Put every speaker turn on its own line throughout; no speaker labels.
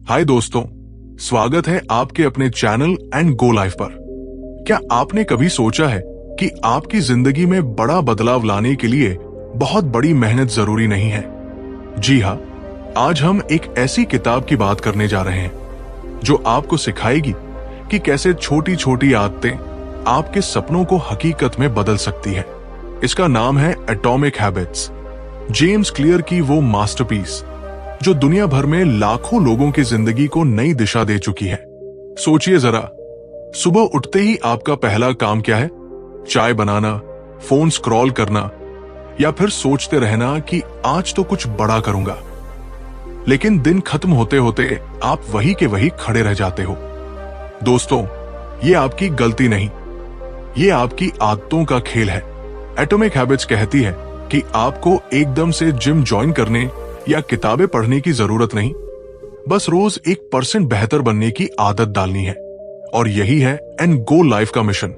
हाय दोस्तों, स्वागत है आपके अपने चैनल एंड गो लाइफ पर। क्या आपने कभी सोचा है कि आपकी जिंदगी में बड़ा बदलाव लाने के लिए बहुत बड़ी मेहनत जरूरी नहीं है? जी हाँ, आज हम एक ऐसी किताब की बात करने जा रहे हैं जो आपको सिखाएगी कि कैसे छोटी छोटी आदतें आपके सपनों को हकीकत में बदल सकती है। इसका नाम है एटॉमिक हैबिट्स, जेम्स क्लियर की वो मास्टरपीस जो दुनिया भर में लाखों लोगों की जिंदगी को नई दिशा दे चुकी है। सोचिए जरा, सुबह उठते ही आपका पहला काम क्या है? चाय बनाना, फोन स्क्रॉल करना, या फिर सोचते रहना कि आज तो कुछ बड़ा करूंगा। लेकिन दिन खत्म होते होते आप वही के वही खड़े रह जाते हो। दोस्तों, ये आपकी गलती नहीं, ये आपकी आदतों का खेल है। एटॉमिक हैबिट्स कहती है कि आपको एकदम से जिम ज्वाइन करने या किताबें पढ़ने की जरूरत नहीं, बस रोज 1% बेहतर बनने की आदत डालनी है। और यही है एंड गो लाइफ का मिशन,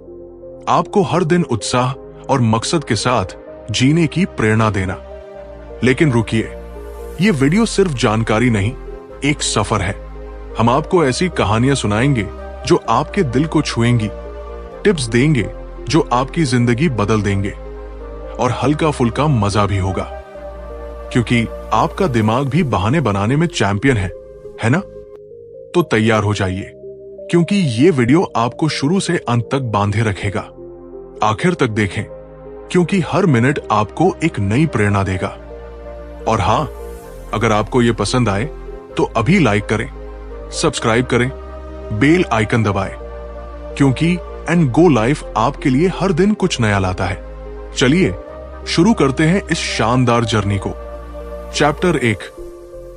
आपको हर दिन उत्साह और मकसद के साथ जीने की प्रेरणा देना। लेकिन रुकिए, ये वीडियो सिर्फ जानकारी नहीं, एक सफर है। हम आपको ऐसी कहानियां सुनाएंगे जो आपके दिल को छुएंगी, टिप्स देंगे जो आपकी जिंदगी बदल देंगे, और हल्का फुल्का मजा भी होगा, क्योंकि आपका दिमाग भी बहाने बनाने में चैंपियन है ना? तो तैयार हो जाइए, क्योंकि ये वीडियो आपको शुरू से अंत तक बांधे रखेगा। आखिर तक देखें, क्योंकि हर मिनट आपको एक नई प्रेरणा देगा। और हां, अगर आपको ये पसंद आए तो अभी लाइक करें, सब्सक्राइब करें, बेल आइकन दबाएं, क्योंकि एंड गो लाइफ आपके लिए हर दिन कुछ नया लाता है। चलिए शुरू करते हैं इस शानदार जर्नी को। चैप्टर 1,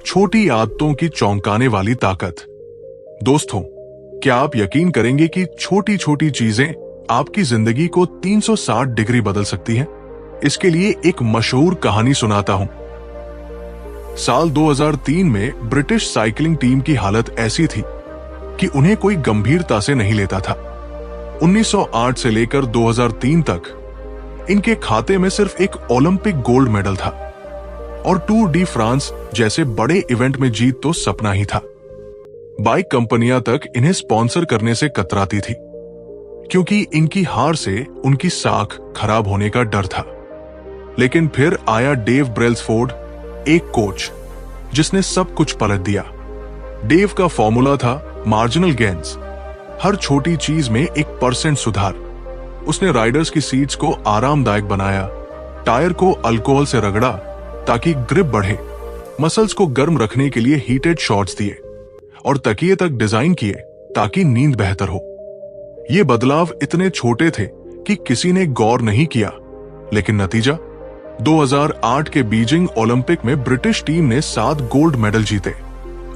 छोटी आदतों की चौंकाने वाली ताकत। दोस्तों, क्या आप यकीन करेंगे कि छोटी छोटी चीजें आपकी जिंदगी को 360 डिग्री बदल सकती हैं? इसके लिए एक मशहूर कहानी सुनाता हूं। साल 2003 में ब्रिटिश साइकिलिंग टीम की हालत ऐसी थी कि उन्हें कोई गंभीरता से नहीं लेता था। 1908 से लेकर 2003 तक इनके खाते में सिर्फ एक ओलंपिक गोल्ड मेडल था, और टूर डी फ्रांस जैसे बड़े इवेंट में जीत तो सपना ही था। बाइक कंपनियां तक इन्हें स्पॉन्सर करने से कतराती थी, क्योंकि इनकी हार से उनकी साख खराब होने का डर था। लेकिन फिर आया डेव ब्रेल्सफोर्ड, एक कोच जिसने सब कुछ पलट दिया। डेव का फॉर्मूला था मार्जिनल गेन्स, हर छोटी चीज में 1% सुधार। उसने राइडर्स की सीट्स को आरामदायक बनाया, टायर को अल्कोहल से रगड़ा ताकि ग्रिप बढ़े, मसल्स को गर्म रखने के लिए हीटेड शॉर्ट्स दिए, और तकिए तक डिजाइन किए ताकि नींद बेहतर हो। ये बदलाव इतने छोटे थे कि किसी ने गौर नहीं किया, लेकिन नतीजा 2008 के बीजिंग ओलंपिक में ब्रिटिश टीम ने 7 गोल्ड मेडल जीते,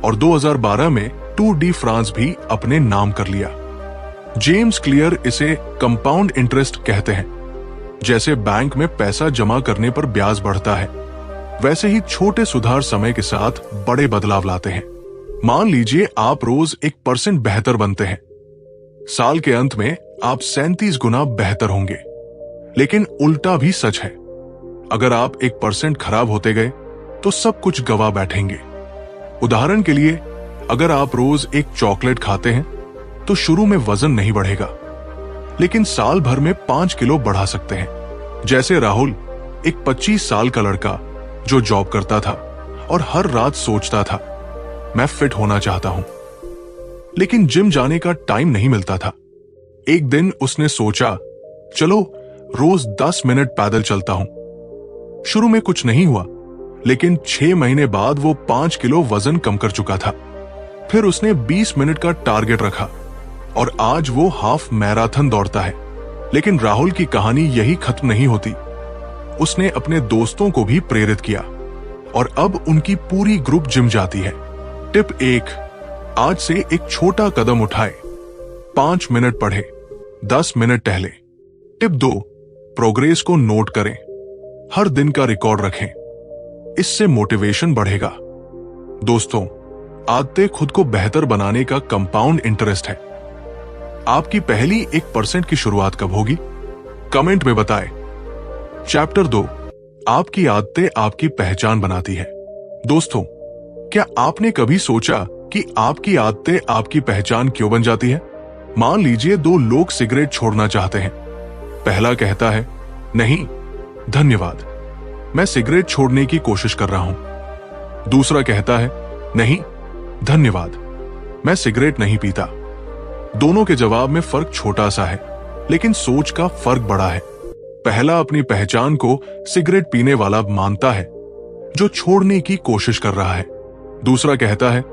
और 2012 में टूर डी फ्रांस भी अपने नाम कर लिया। जेम्स क्लियर इसे कंपाउंड इंटरेस्ट कहते हैं। जैसे बैंक में पैसा जमा करने पर ब्याज बढ़ता है, वैसे ही छोटे सुधार समय के साथ बड़े बदलाव लाते हैं। मान लीजिए आप रोज 1% बेहतर बनते हैं, साल के अंत में आप 37 गुना बेहतर होंगे। लेकिन उल्टा भी सच है, अगर आप 1% खराब होते गए तो सब कुछ गवा बैठेंगे। उदाहरण के लिए, अगर आप रोज एक चॉकलेट खाते हैं तो शुरू में वजन नहीं बढ़ेगा, लेकिन साल भर में 5 किलो बढ़ा सकते हैं। जैसे राहुल, एक 25 साल का लड़का जो जॉब करता था और हर रात सोचता था, मैं फिट होना चाहता हूं, लेकिन जिम जाने का टाइम नहीं मिलता था। एक दिन उसने सोचा, चलो रोज 10 मिनट पैदल चलता हूं। शुरू में कुछ नहीं हुआ, लेकिन 6 महीने बाद वो 5 किलो वजन कम कर चुका था। फिर उसने 20 मिनट का टारगेट रखा, और आज वो हाफ मैराथन दौड़ता है। लेकिन राहुल की कहानी यही खत्म नहीं होती। उसने अपने दोस्तों को भी प्रेरित किया, और अब उनकी पूरी ग्रुप जिम जाती है। टिप 1, आज से एक छोटा कदम उठाए, 5 मिनट पढ़े, 10 मिनट टहले। टिप 2, प्रोग्रेस को नोट करें, हर दिन का रिकॉर्ड रखें, इससे मोटिवेशन बढ़ेगा। दोस्तों, आदतें खुद को बेहतर बनाने का कंपाउंड इंटरेस्ट है। आपकी पहली 1% की शुरुआत कब होगी? कमेंट में बताएं। चैप्टर 2, आपकी आदतें आपकी पहचान बनाती है। दोस्तों, क्या आपने कभी सोचा कि आपकी आदतें आपकी पहचान क्यों बन जाती है। मान लीजिए दो लोग सिगरेट छोड़ना चाहते हैं। पहला कहता है, नहीं धन्यवाद, मैं सिगरेट छोड़ने की कोशिश कर रहा हूं। दूसरा कहता है, नहीं धन्यवाद, मैं सिगरेट नहीं पीता। दोनों के जवाब में फर्क छोटा सा है, लेकिन सोच का फर्क बड़ा है। पहला अपनी पहचान को सिगरेट पीने वाला मानता है जो छोड़ने की कोशिश कर रहा है। दूसरा कहता है,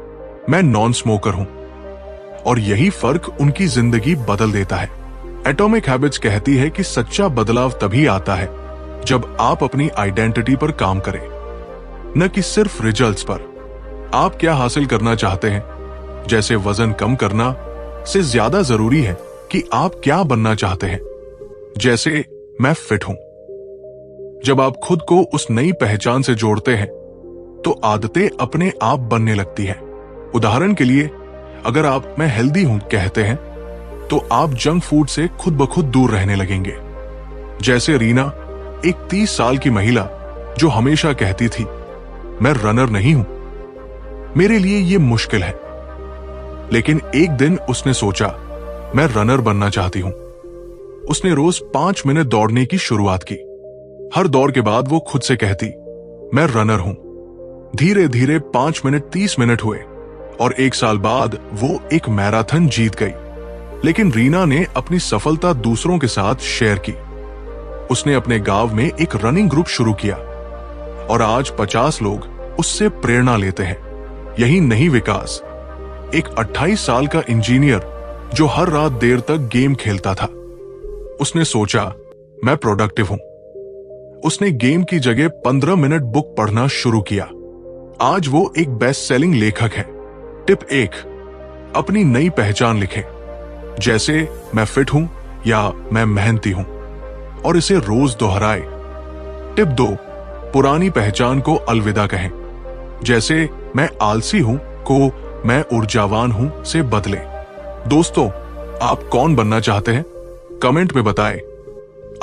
मैं नॉन स्मोकर हूं। और यही फर्क उनकी जिंदगी बदल देता है। एटॉमिक हैबिट्स कहती है कि सच्चा बदलाव तभी आता है जब आप अपनी आइडेंटिटी पर काम करें, न कि सिर्फ रिजल्ट्स पर। आप क्या हासिल करना चाहते हैं, जैसे वजन कम करना से ज्यादा जरूरी है कि आप क्या बनना चाहते हैं, जैसे मैं फिट हूं। जब आप खुद को उस नई पहचान से जोड़ते हैं तो आदतें अपने आप बनने लगती हैं। उदाहरण के लिए, अगर आप मैं हेल्दी हूं कहते हैं तो आप जंक फूड से खुद ब खुद दूर रहने लगेंगे। जैसे रीना, एक 30 साल की महिला जो हमेशा कहती थी, मैं रनर नहीं हूं, मेरे लिए यह मुश्किल है। लेकिन एक दिन उसने सोचा, मैं रनर बनना चाहती हूं। उसने रोज 5 मिनट दौड़ने की शुरुआत की। हर दौड़ के बाद वो खुद से कहती, मैं रनर हूं। धीरे धीरे 5 मिनट 30 मिनट हुए और 1 साल बाद वो एक मैराथन जीत गई। लेकिन रीना ने अपनी सफलता दूसरों के साथ शेयर की। उसने अपने गांव में एक रनिंग ग्रुप शुरू किया और आज 50 लोग उससे प्रेरणा लेते हैं। यही नहीं विकास, एक 28 साल का इंजीनियर जो हर रात देर तक गेम खेलता था, उसने सोचा, मैं प्रोडक्टिव हूं। उसने गेम की जगह 15 मिनट बुक पढ़ना शुरू किया। आज वो एक बेस्ट सेलिंग लेखक है। टिप 1, अपनी नई पहचान लिखें, जैसे मैं फिट हूं या मैं मेहनती हूं, और इसे रोज दोहराए। टिप 2, पुरानी पहचान को अलविदा कहें, जैसे मैं आलसी हूं को मैं ऊर्जावान हूं से बदलें। दोस्तों, आप कौन बनना चाहते हैं? कमेंट में बताएं।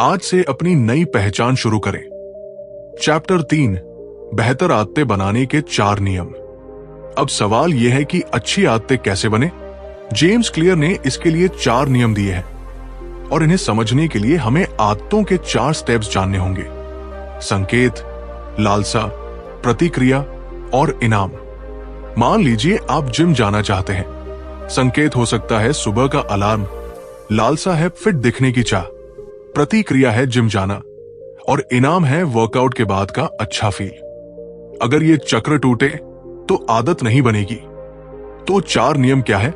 आज से अपनी नई पहचान शुरू करें। चैप्टर 3, बेहतर आदतें बनाने के 4 नियम। अब सवाल यह है कि अच्छी आदतें कैसे बने? जेम्स क्लियर ने इसके लिए 4 नियम दिए हैं और इन्हें समझने के लिए हमें आदतों के 4 स्टेप्स जानने होंगे। संकेत, लालसा, प्रतिक्रिया और इनाम। मान लीजिए आप जिम जाना चाहते हैं। संकेत हो सकता है सुबह का अलार्म, लालसा है फिट दिखने की चाह, प्रतिक्रिया है जिम जाना और इनाम है वर्कआउट के बाद का अच्छा फील। अगर ये चक्र टूटे तो आदत नहीं बनेगी। तो 4 नियम क्या है?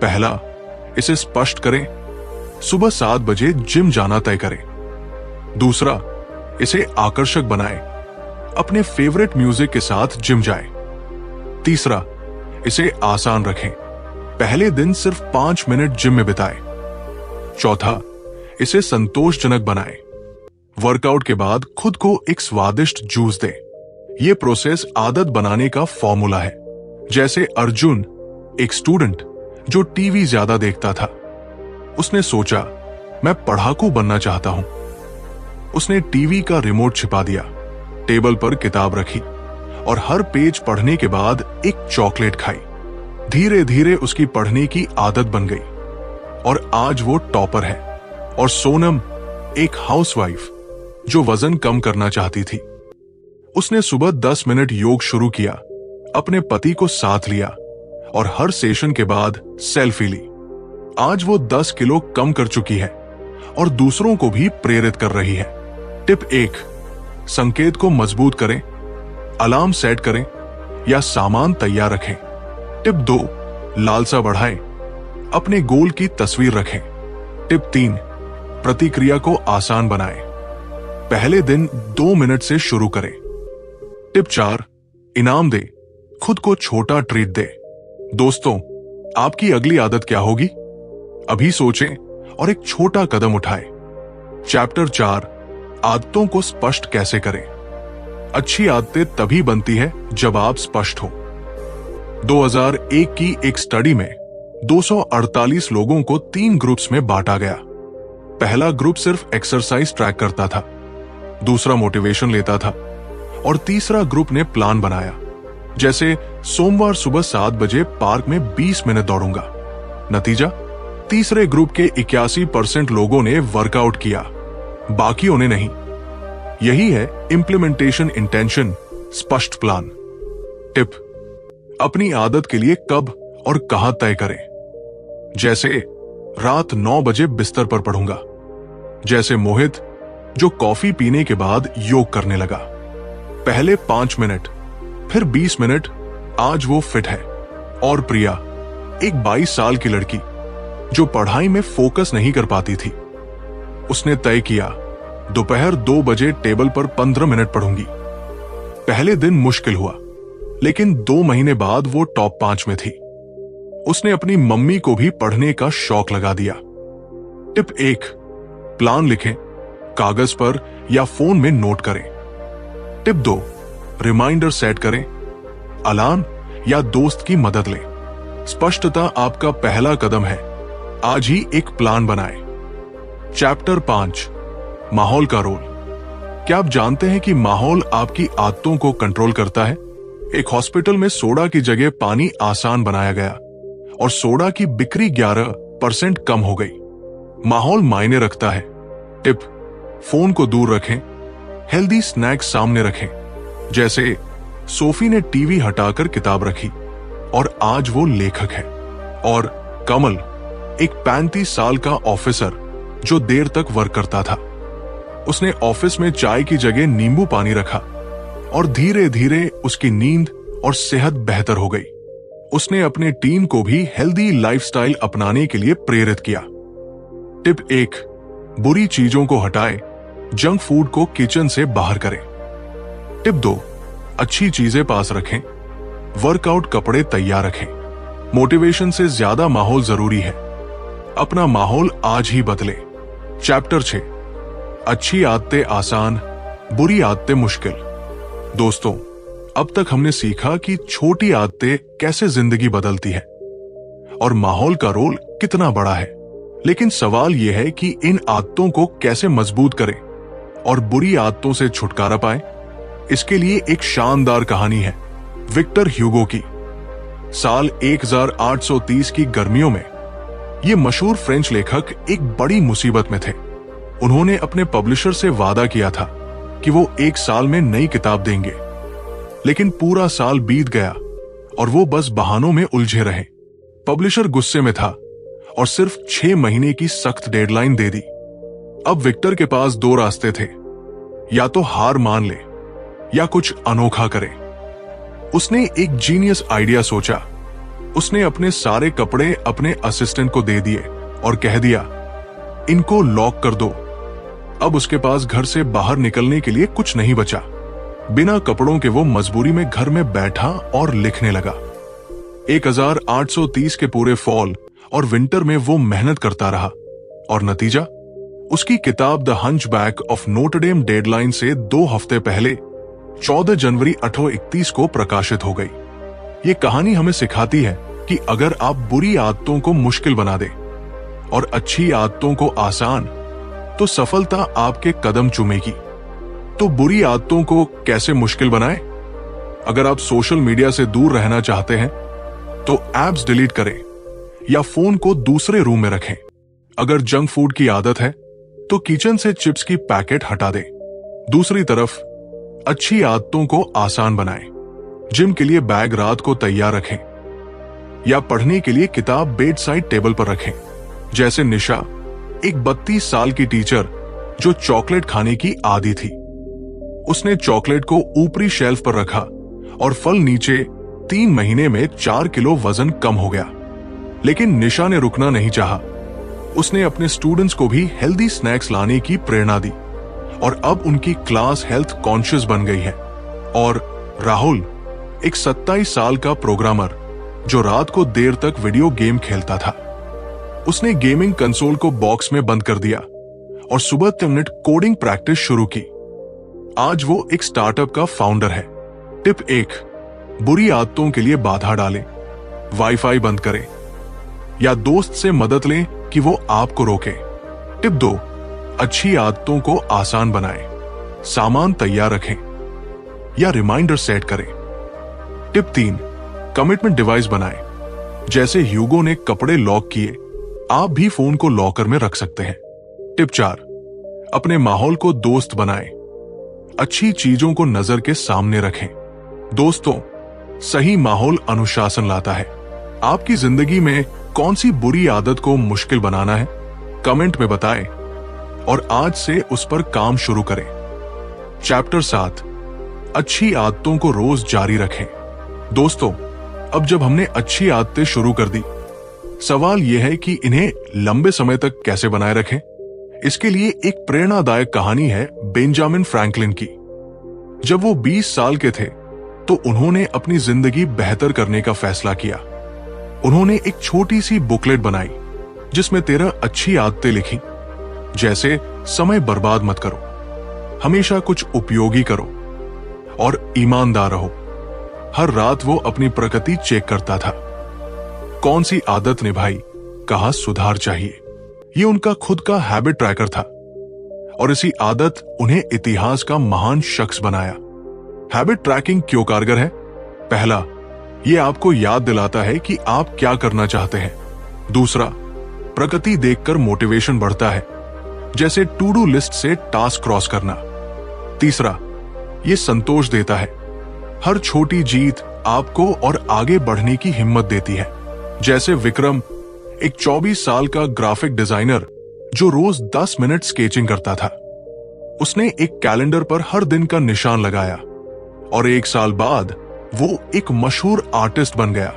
पहला, इसे स्पष्ट करें, सुबह 7 बजे जिम जाना तय करें। दूसरा, इसे आकर्षक बनाएं, अपने फेवरेट म्यूजिक के साथ जिम जाएं। तीसरा, इसे आसान रखें, पहले दिन सिर्फ 5 मिनट जिम में बिताएं। चौथा, इसे संतोषजनक बनाएं, वर्कआउट के बाद खुद को एक स्वादिष्ट जूस दें। यह प्रोसेस आदत बनाने का फॉर्मूला है। जैसे अर्जुन, एक स्टूडेंट जो टीवी ज्यादा देखता था, उसने सोचा, मैं पढ़ाकू बनना चाहता हूं। उसने टीवी का रिमोट छिपा दिया, टेबल पर किताब रखी और हर पेज पढ़ने के बाद एक चॉकलेट खाई। धीरे धीरे उसकी पढ़ने की आदत बन गई और आज वो टॉपर है। और सोनम, एक हाउसवाइफ जो वजन कम करना चाहती थी, उसने सुबह 10 मिनट योग शुरू किया, अपने पति को साथ लिया और हर सेशन के बाद सेल्फी ली। आज वो 10 किलो कम कर चुकी है और दूसरों को भी प्रेरित कर रही है। टिप 1, संकेत को मजबूत करें, अलार्म सेट करें या सामान तैयार रखें। टिप 2, लालसा बढ़ाएं, अपने गोल की तस्वीर रखें। टिप 3, प्रतिक्रिया को आसान बनाएं, पहले दिन 2 मिनट से शुरू करें। टिप 4, इनाम दे, खुद को छोटा ट्रीट दे। दोस्तों, आपकी अगली आदत क्या होगी? अभी सोचें और एक छोटा कदम उठाएं। चैप्टर 4, आदतों को स्पष्ट कैसे करें। अच्छी आदतें तभी बनती है जब आप स्पष्ट हो। 2001 की एक स्टडी में 248 लोगों को 3 ग्रुप्स में बांटा गया। पहला ग्रुप सिर्फ एक्सरसाइज ट्रैक करता था, दूसरा मोटिवेशन लेता था और तीसरा ग्रुप ने प्लान बनाया। जैसे सोमवार सुबह 7 बजे पार्क में 20 मिनट दौड़ूंगा। नतीजा, तीसरे ग्रुप के 81% लोगों ने वर्कआउट किया, बाकियों ने नहीं। यही है इम्प्लीमेंटेशन इंटेंशन, स्पष्ट प्लान। टिप, अपनी आदत के लिए कब और कहां तय करें। जैसे रात 9 बजे बिस्तर पर पढ़ूंगा। जैसे मोहित, जो कॉफी पीने के बाद योग करने लगा। पहले 5 मिनट, फिर 20 मिनट। आज वो फिट है। और प्रिया, एक 22 साल की लड़की जो पढ़ाई में फोकस नहीं कर पाती थी, उसने तय किया दोपहर 2 बजे टेबल पर 15 मिनट पढ़ूंगी। पहले दिन मुश्किल हुआ, लेकिन 2 महीने बाद वो टॉप 5 में थी। उसने अपनी मम्मी को भी पढ़ने का शौक लगा दिया। टिप 1, प्लान लिखें, कागज पर या फोन में नोट करें। टिप 2, रिमाइंडर सेट करें, अलार्म या दोस्त की मदद लें। स्पष्टता आपका पहला कदम है। आज ही एक प्लान बनाएं। चैप्टर 5, माहौल का रोल। क्या आप जानते हैं कि माहौल आपकी आदतों को कंट्रोल करता है? एक हॉस्पिटल में सोडा की जगह पानी आसान बनाया गया और सोडा की बिक्री 11% कम हो गई। माहौल मायने रखता है। टिप, फोन को दूर रखें, हेल्दी स्नैक्स सामने रखें। जैसे सोफी ने टीवी हटाकर किताब रखी और आज वो लेखक है। और कमल, एक 35 साल का ऑफिसर जो देर तक वर्क करता था, उसने ऑफिस में चाय की जगह नींबू पानी रखा और धीरे धीरे उसकी नींद और सेहत बेहतर हो गई। उसने अपने टीम को भी हेल्दी लाइफस्टाइल अपनाने के लिए प्रेरित किया। टिप 1, बुरी चीजों को हटाएं, जंक फूड को किचन से बाहर करें। टिप 2, अच्छी चीजें पास रखें, वर्कआउट कपड़े तैयार रखें। मोटिवेशन से ज्यादा माहौल जरूरी है। अपना माहौल आज ही बदले। चैप्टर 6, अच्छी आदतें आसान, बुरी आदतें मुश्किल। दोस्तों, अब तक हमने सीखा कि छोटी आदतें कैसे जिंदगी बदलती है और माहौल का रोल कितना बड़ा है। लेकिन सवाल यह है कि इन आदतों को कैसे मजबूत करें और बुरी आदतों से छुटकारा पाएं। इसके लिए एक शानदार कहानी है विक्टर ह्यूगो की। साल 1830 की गर्मियों में ये मशहूर फ्रेंच लेखक एक बड़ी मुसीबत में थे। उन्होंने अपने पब्लिशर से वादा किया था कि वो 1 साल में नई किताब देंगे, लेकिन पूरा साल बीत गया और वो बस बहानों में उलझे रहे। पब्लिशर गुस्से में था और सिर्फ 6 महीने की सख्त डेडलाइन दे दी। अब विक्टर के पास 2 रास्ते थे, या तो हार मान ले या कुछ अनोखा करे। उसने एक जीनियस आइडिया सोचा। उसने अपने सारे कपड़े अपने असिस्टेंट को दे दिए और कह दिया, इनको लॉक कर दो। अब उसके पास घर से बाहर निकलने के लिए कुछ नहीं बचा। बिना कपड़ों के वो मजबूरी में घर में बैठा और लिखने लगा। 1830 के पूरे फॉल और विंटर में वो मेहनत करता रहा और नतीजा, उसकी किताब the hunchback of Notre Dame deadline से 2 हफ्ते पहले 14 जनवरी 1831 को प्रकाशित हो गई। ये कहानी हमें सिखाती है कि अगर आप बुरी आदतों को मुश्किल बना दें और अच्छी आदतों को आसान, तो सफलता आपके कदम चूमेगी। तो बुरी आदतों को कैसे मुश्किल बनाएं? अगर आप सोशल मीडिया से दूर रहना चाहते हैं तो ऐप्स डिलीट करें या फोन को दूसरे रूम में रखें। अगर जंक फूड की आदत है तो किचन से चिप्स की पैकेट हटा दें। दूसरी तरफ अच्छी आदतों को आसान बनाएं। जिम के लिए बैग रात को तैयार रखें या पढ़ने के लिए किताब बेड साइड टेबल पर रखें। जैसे निशा, एक 32 साल की टीचर जो चॉकलेट खाने की आदी थी। उसने चॉकलेट को ऊपरी शेल्फ पर रखा और फल नीचे। 3 महीने में 4 किलो वजन कम हो गया। लेकिन निशा ने रुकना नहीं चाहा। उसने अपने स्टूडेंट्स को भी हेल्दी स्नैक्स लाने की प्रेरणा दी और अब उनकी क्लास हेल्थ कॉन्शियस बन गई है। और राहुल, एक 27 साल का प्रोग्रामर जो रात को देर तक वीडियो गेम खेलता था, उसने गेमिंग कंसोल को बॉक्स में बंद कर दिया और सुबह 3 मिनट कोडिंग प्रैक्टिस शुरू की। आज वो एक स्टार्टअप का फाउंडर है। टिप 1, बुरी आदतों के लिए बाधा डालें, वाईफाई बंद करें या दोस्त से मदद लें कि वो आपको रोके। टिप 2, अच्छी आदतों को आसान बनाएं, सामान तैयार रखें या रिमाइंडर सेट करें। टिप 3, कमिटमेंट डिवाइस बनाएं। जैसे ह्यूगो ने कपड़े लॉक किए, आप भी फोन को लॉकर में रख सकते हैं। टिप 4, अपने माहौल को दोस्त बनाएं। अच्छी चीजों को नजर के सामने रखें। दोस्तों, सही माहौल अनुशासन लाता है। आपकी जिंदगी में कौन सी बुरी आदत को मुश्किल बनाना है, कमेंट में बताएं और आज से उस पर काम शुरू करें। चैप्टर 7, अच्छी आदतों को रोज जारी रखें। दोस्तों, अब जब हमने अच्छी आदतें शुरू कर दी, सवाल यह है कि इन्हें लंबे समय तक कैसे बनाए रखें। इसके लिए एक प्रेरणादायक कहानी है बेंजामिन फ्रैंकलिन की। जब वो 20 साल के थे तो उन्होंने अपनी जिंदगी बेहतर करने का फैसला किया। उन्होंने एक छोटी सी बुकलेट बनाई जिसमें 13 अच्छी आदतें लिखी, जैसे समय बर्बाद मत करो, हमेशा कुछ उपयोगी करो और ईमानदार रहो। हर रात वो अपनी प्रगति चेक करता था। कौन सी आदत निभाई, कहा सुधार चाहिए। ये उनका खुद का हैबिट ट्रैकर था और इसी आदत उन्हें इतिहास का महान शख्स बनाया। हैबिट ट्रैकिंग क्यों कारगर है? पहला, ये आपको याद दिलाता है कि आप क्या करना चाहते हैं। दूसरा, प्रगति देखकर मोटिवेशन बढ़ता है, जैसे टू डू लिस्ट से टास्क क्रॉस करना। तीसरा, ये संतोष देता है। हर छोटी जीत आपको और आगे बढ़ने की हिम्मत देती है। जैसे विक्रम, एक 24 साल का ग्राफिक डिजाइनर जो रोज 10 मिनट स्केचिंग करता था। उसने एक कैलेंडर पर हर दिन का निशान लगाया और 1 साल बाद वो एक मशहूर आर्टिस्ट बन गया।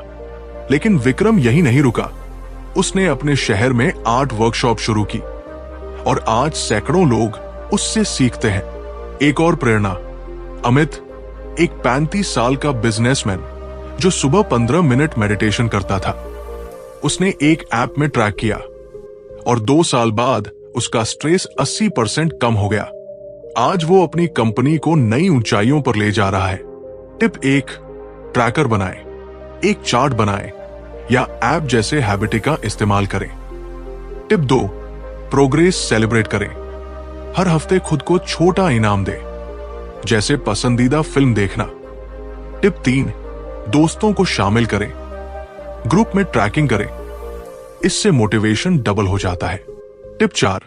लेकिन विक्रम यही नहीं रुका। उसने अपने शहर में आर्ट वर्कशॉप शुरू की और आज सैकड़ों लोग उससे सीखते हैं। एक और प्रेरणा, अमित, एक 35 साल का बिजनेसमैन जो सुबह 15 मिनट मेडिटेशन करता था। उसने एक ऐप में ट्रैक किया और 2 साल बाद उसका स्ट्रेस 80% कम हो गया। आज वो अपनी कंपनी को नई ऊंचाइयों पर ले जा रहा है। टिप 1, ट्रैकर बनाएं। एक चार्ट बनाएं या ऐप जैसे हैबिटिका इस्तेमाल करें। टिप 2, प्रोग्रेस सेलिब्रेट करें। हर हफ्ते खुद को छोटा इनाम दें, जैसे पसंदीदा फिल्म देखना। टिप 3, दोस्तों को शामिल करें, ग्रुप में ट्रैकिंग करें। इससे मोटिवेशन डबल हो जाता है। टिप 4,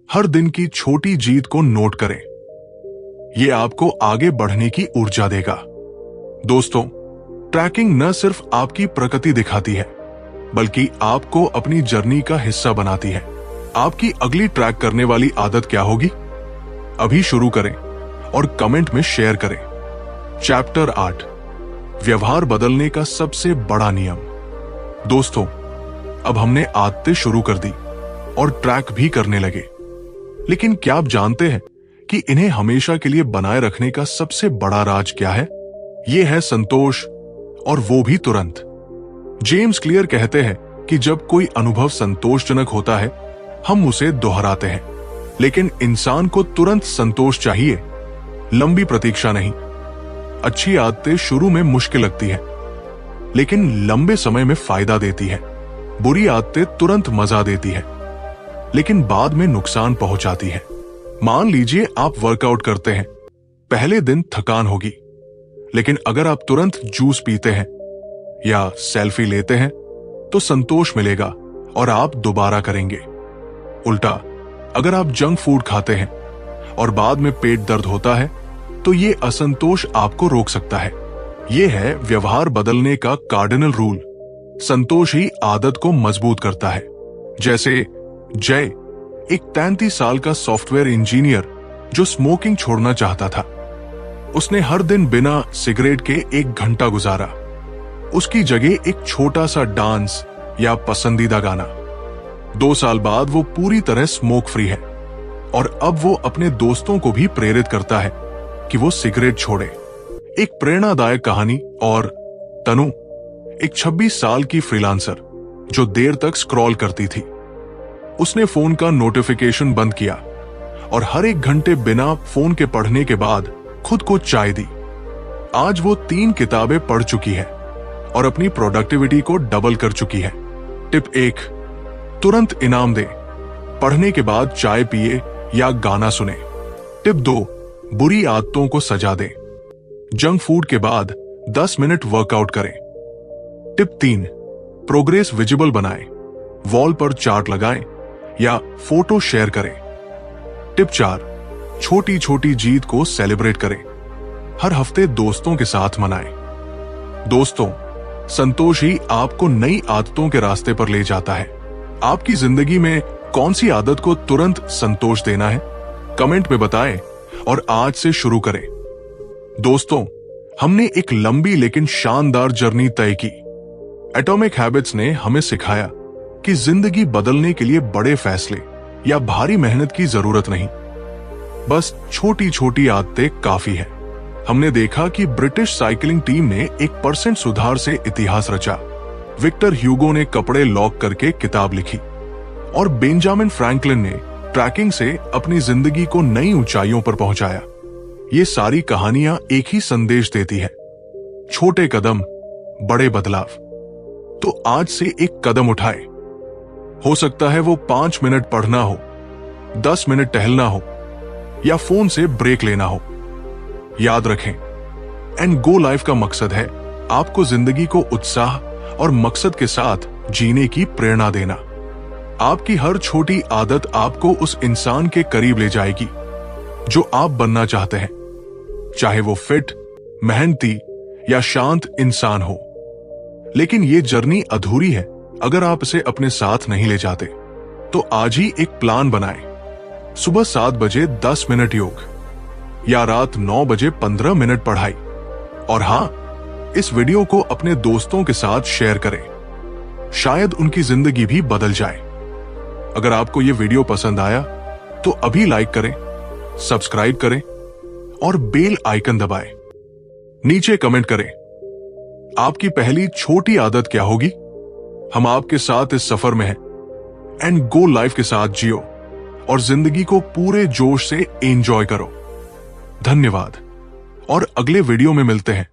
हर दिन की छोटी जीत को नोट करें। यह आपको आगे बढ़ने की ऊर्जा देगा। दोस्तों, ट्रैकिंग न सिर्फ आपकी प्रगति दिखाती है, बल्कि आपको अपनी जर्नी का हिस्सा बनाती है। आपकी अगली ट्रैक करने वाली आदत क्या होगी? अभी शुरू करें और कमेंट में शेयर करें। चैप्टर 8, व्यवहार बदलने का सबसे बड़ा नियम। दोस्तों, अब हमने आदतें शुरू कर दी और ट्रैक भी करने लगे, लेकिन क्या आप जानते हैं कि इन्हें हमेशा के लिए बनाए रखने का सबसे बड़ा राज क्या है? यह है संतोष, और वो भी तुरंत। जेम्स क्लियर कहते हैं कि जब कोई अनुभव संतोषजनक होता है, हम उसे दोहराते हैं, लेकिन इंसान को तुरंत संतोष चाहिए, लंबी प्रतीक्षा नहीं। अच्छी आदतें शुरू में मुश्किल लगती है, लेकिन लंबे समय में फायदा देती है। बुरी आदतें तुरंत मजा देती है, लेकिन बाद में नुकसान पहुंचाती है। मान लीजिए आप वर्कआउट करते हैं, पहले दिन थकान होगी, लेकिन अगर आप तुरंत जूस पीते हैं या सेल्फी लेते हैं तो संतोष मिलेगा और आप दोबारा करेंगे। उल्टा, अगर आप जंक फूड खाते हैं और बाद में पेट दर्द होता है तो ये असंतोष आपको रोक सकता है। यह है व्यवहार बदलने का कार्डिनल रूल। संतोष ही आदत को मजबूत करता है। जैसे जय, एक 33 साल का सॉफ्टवेयर इंजीनियर जो स्मोकिंग छोड़ना चाहता था। उसने हर दिन बिना सिगरेट के 1 घंटा गुजारा। उसकी जगह एक छोटा सा डांस या पसंदीदा गाना। 2 साल बाद वो पूरी तरह स्मोक फ्री है और अब वो अपने दोस्तों को भी प्रेरित करता है कि वो सिगरेट छोड़े। एक प्रेरणादायक कहानी। और तनु, एक 26 साल की फ्रीलांसर जो देर तक स्क्रॉल करती थी। उसने फोन का नोटिफिकेशन बंद किया और हर 1 घंटे बिना फोन के पढ़ने के बाद खुद को चाय दी। आज वो 3 किताबें पढ़ चुकी है और अपनी प्रोडक्टिविटी को डबल कर चुकी है। टिप 1, तुरंत इनाम दे। पढ़ने के बाद चाय पिए या गाना सुने। टिप 2, बुरी आदतों को सजा दे। जंक फूड के बाद 10 मिनट वर्कआउट करें। टिप 3, प्रोग्रेस विजिबल बनाएं। वॉल पर चार्ट लगाएं या फोटो शेयर करें। टिप 4, छोटी छोटी जीत को सेलिब्रेट करें। हर हफ्ते दोस्तों के साथ मनाएं। दोस्तों, संतोष ही आपको नई आदतों के रास्ते पर ले जाता है। आपकी जिंदगी में कौन सी आदत को तुरंत संतोष देना है, कमेंट में बताएं और आज से शुरू करें। दोस्तों, हमने एक लंबी लेकिन शानदार जर्नी तय की। एटॉमिक हैबिट्स ने हमें सिखाया कि जिंदगी बदलने के लिए बड़े फैसले या भारी मेहनत की जरूरत नहीं, बस छोटी छोटी आदतें काफी है। हमने देखा कि ब्रिटिश साइकिलिंग टीम ने 1% सुधार से इतिहास रचा। विक्टर ह्यूगो ने कपड़े लॉक करके किताब लिखी और बेंजामिन फ्रैंकलिन ने ट्रैकिंग से अपनी जिंदगी को नई ऊंचाइयों पर पहुंचाया। ये सारी कहानियां एक ही संदेश देती है, छोटे कदम बड़े बदलाव। तो आज से एक कदम उठाए। हो सकता है वो 5 मिनट पढ़ना हो, 10 मिनट टहलना हो या फोन से ब्रेक लेना हो। याद रखें, एंड गो लाइफ का मकसद है आपको जिंदगी को उत्साह और मकसद के साथ जीने की प्रेरणा देना। आपकी हर छोटी आदत आपको उस इंसान के करीब ले जाएगी जो आप बनना चाहते हैं, चाहे वो फिट, मेहनती या शांत इंसान हो। लेकिन ये जर्नी अधूरी है अगर आप इसे अपने साथ नहीं ले जाते। तो आज ही एक प्लान बनाएं। सुबह 7 बजे 10 मिनट योग या रात 9 बजे 15 मिनट पढ़ाई। और हां, इस वीडियो को अपने दोस्तों के साथ शेयर करें, शायद उनकी जिंदगी भी बदल जाए। अगर आपको यह वीडियो पसंद आया तो अभी लाइक करें, सब्सक्राइब करें और बेल आइकन दबाएं। नीचे कमेंट करें, आपकी पहली छोटी आदत क्या होगी। हम आपके साथ इस सफर में हैं। एंड गो लाइफ के साथ जियो और जिंदगी को पूरे जोश से एंजॉय करो। धन्यवाद और अगले वीडियो में मिलते हैं।